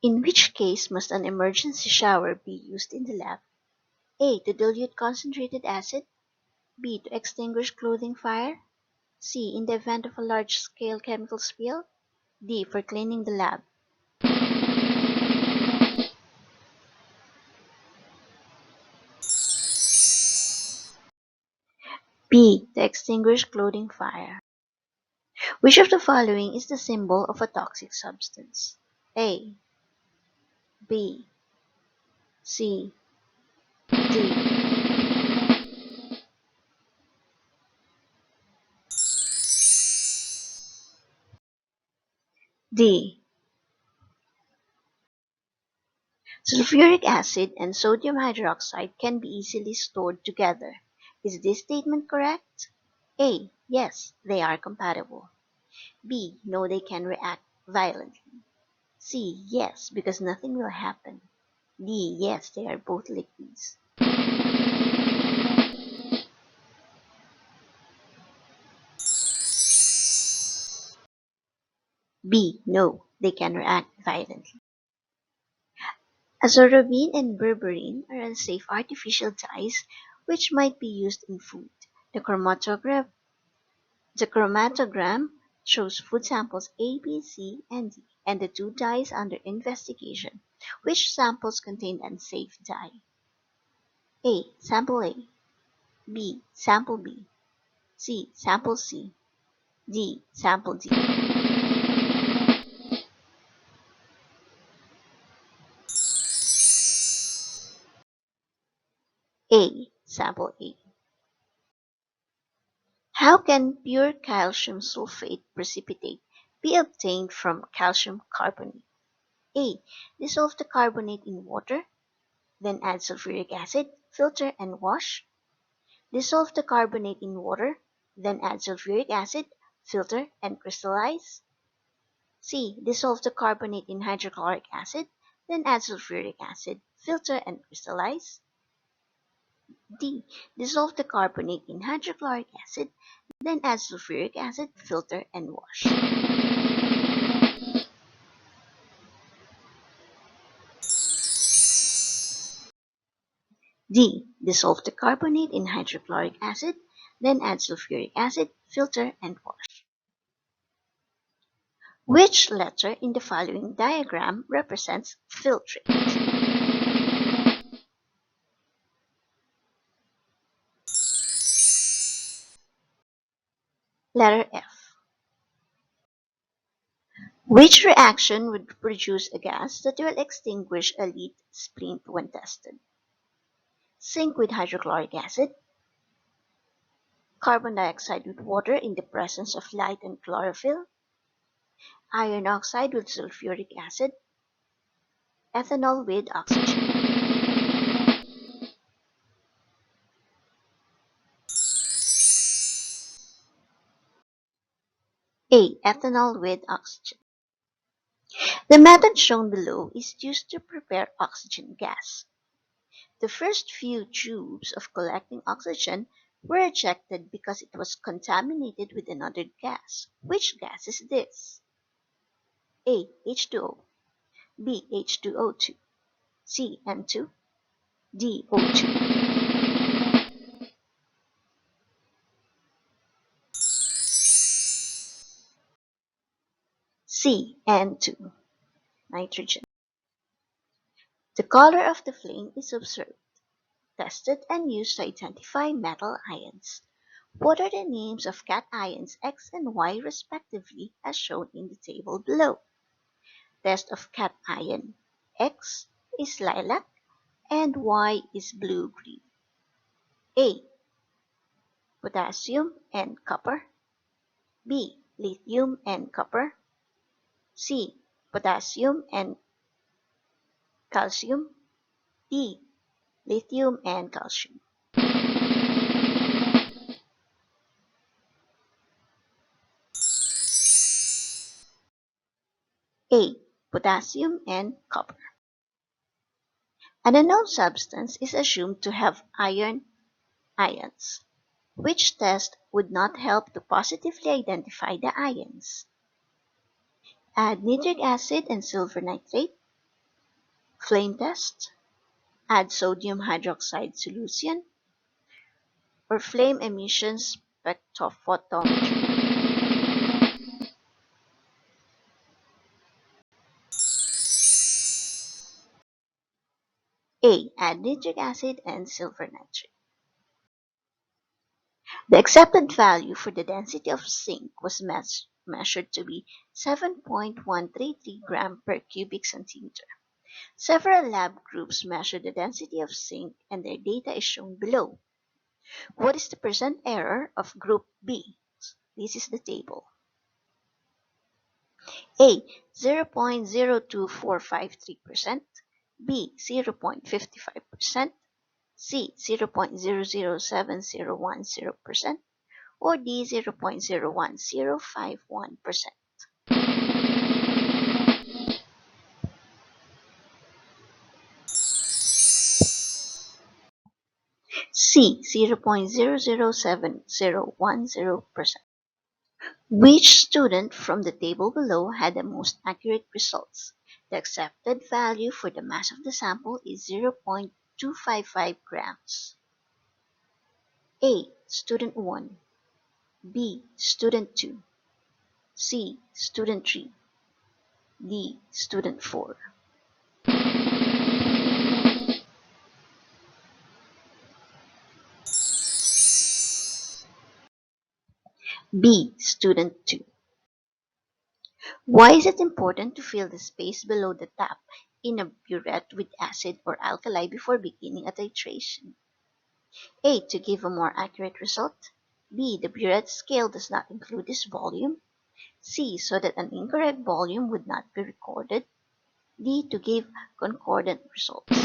In which case must an emergency shower be used in the lab? A. To dilute concentrated acid. B. To extinguish clothing fire. C. In the event of a large-scale chemical spill. D. For cleaning the lab. B. To extinguish clothing fire. Which of the following is the symbol of a toxic substance? A. B. C. D. D. Sulfuric acid and sodium hydroxide can be easily stored together. Is this statement correct? A. Yes, they are compatible. B. No, they can react violently. C. Yes, because nothing will happen. D. Yes, they are both liquids. B. No, they can react violently. Azorubine and berberine are unsafe artificial dyes which might be used in food. The chromatogram shows food samples A, B, C, and D, and the two dyes under investigation. Which samples contained unsafe dye? A. Sample A. B. Sample B. C. Sample C. D. Sample D. A. Sample A. How can pure calcium sulfate precipitate be obtained from calcium carbonate? A. Dissolve the carbonate in water, then add sulfuric acid, filter, and wash. Dissolve the carbonate in water, then add sulfuric acid, filter, and crystallize. C. Dissolve the carbonate in hydrochloric acid, then add sulfuric acid, filter, and crystallize. D. Dissolve the carbonate in hydrochloric acid, then add sulfuric acid, filter, and wash. D. Dissolve the carbonate in hydrochloric acid, then add sulfuric acid, filter, and wash. Which letter in the following diagram represents filtrate? Letter F. Which reaction would produce a gas that will extinguish a lead splint when tested? Zinc with hydrochloric acid, carbon dioxide with water in the presence of light and chlorophyll, iron oxide with sulfuric acid, ethanol with oxygen. A. Ethanol with oxygen. The method shown below is used to prepare oxygen gas. The first few tubes of collecting oxygen were ejected because it was contaminated with another gas. Which gas is this? A. H2O. B. H2O2. C. N2. D. O2. C. N2. Nitrogen. The color of the flame is observed, tested, and used to identify metal ions. What are the names of cations X and Y respectively as shown in the table below? Test of cation X is lilac and Y is blue-green. A. Potassium and copper. B. Lithium and copper. C. Potassium and calcium. D. Lithium and calcium. A. Potassium and copper. An unknown substance is assumed to have iron ions. Which test would not help to positively identify the ions? Add nitric acid and silver nitrate, Flame test, add sodium hydroxide solution, or flame emission spectrophotometry. A. Add nitric acid and silver nitrate. The accepted value for the density of zinc was measured to be 7.133 gram per cubic centimeter. Several lab groups measured the density of zinc and their data is shown below. What is the percent error of group B? This is the table. A. 0.02453%, B. 0.55%, C. 0.007010%, or D. 0.01051%. C. 0.007010%. Which student from the table below had the most accurate results? The accepted value for the mass of the sample is 0.255 grams. A. Student 1, B. Student 2, C. Student 3, D. Student 4. B. Student 2. Why is it important to fill the space below the tap in a burette with acid or alkali before beginning a titration? A. To give a more accurate result. B. The burette scale does not include this volume. C. So that an incorrect volume would not be recorded. D. To give concordant results.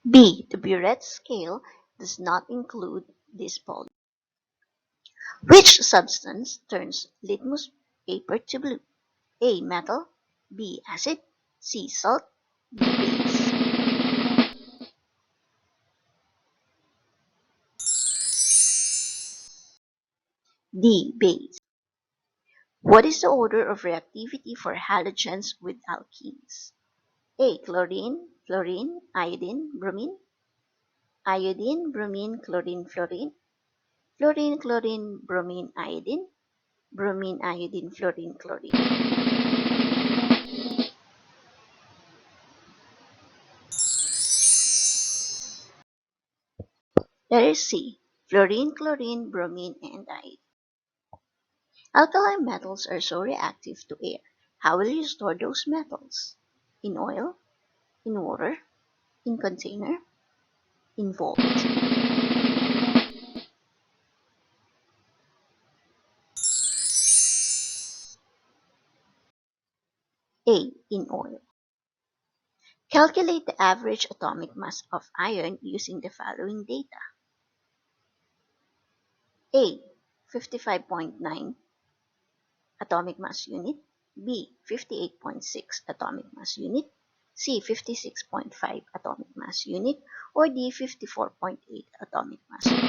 B. The burette scale does not include this volume. Which substance turns litmus paper to blue? A. Metal, B. Acid, C. Salt, D. Base. D. Base. What is the order of reactivity for halogens with alkenes? A. Chlorine, fluorine, iodine, bromine, iodine, bromine, chlorine, fluorine, fluorine, chlorine, bromine, iodine, bromine, iodine, fluorine, chlorine. Letter C. Fluorine, chlorine, bromine, and iodine. Alkaline metals are so reactive to air. How will you store those metals? In oil? In water? In container? In vault? A. In oil. Calculate the average atomic mass of iron using the following data. A. 55.9 atomic mass unit, B. 58.6 atomic mass unit, C. 56.5 atomic mass unit, or D. 54.8 atomic mass unit.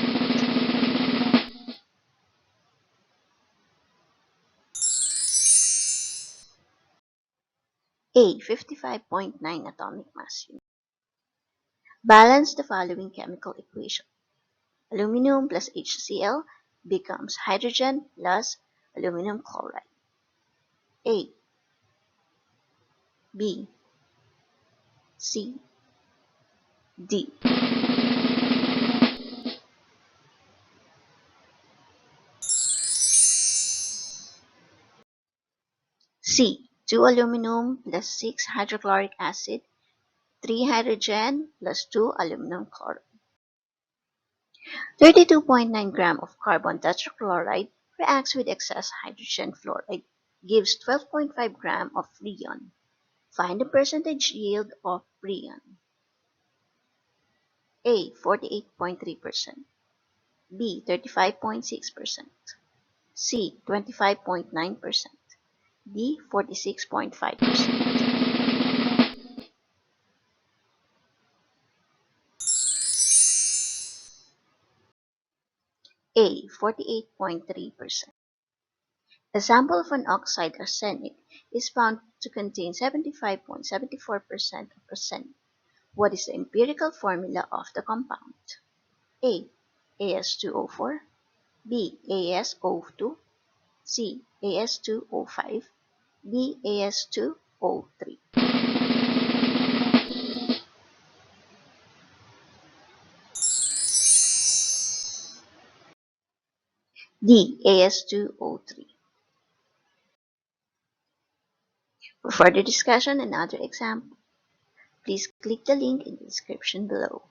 A. 55.9 atomic mass unit. Balance the following chemical equation. Aluminum plus HCl becomes hydrogen plus aluminum chloride. A, B, C, D. C, 2 aluminum plus 6 hydrochloric acid, 3 hydrogen plus 2 aluminum chloride. 32.9 gram of carbon tetrachloride reacts with excess hydrogen fluoride, gives 12.5 gram of freon. Find the percentage yield of freon. A, 48.3%, B, 35.6%, C, 25.9%, D, 46.5%. A. 48.3%. A sample of an oxide arsenic is found to contain 75.74% of arsenic. What is the empirical formula of the compound? A. As2O4, B. AsO2, C. As2O5, D. As2O3. D. As2O3. For further discussion and other examples, please click the link in the description below.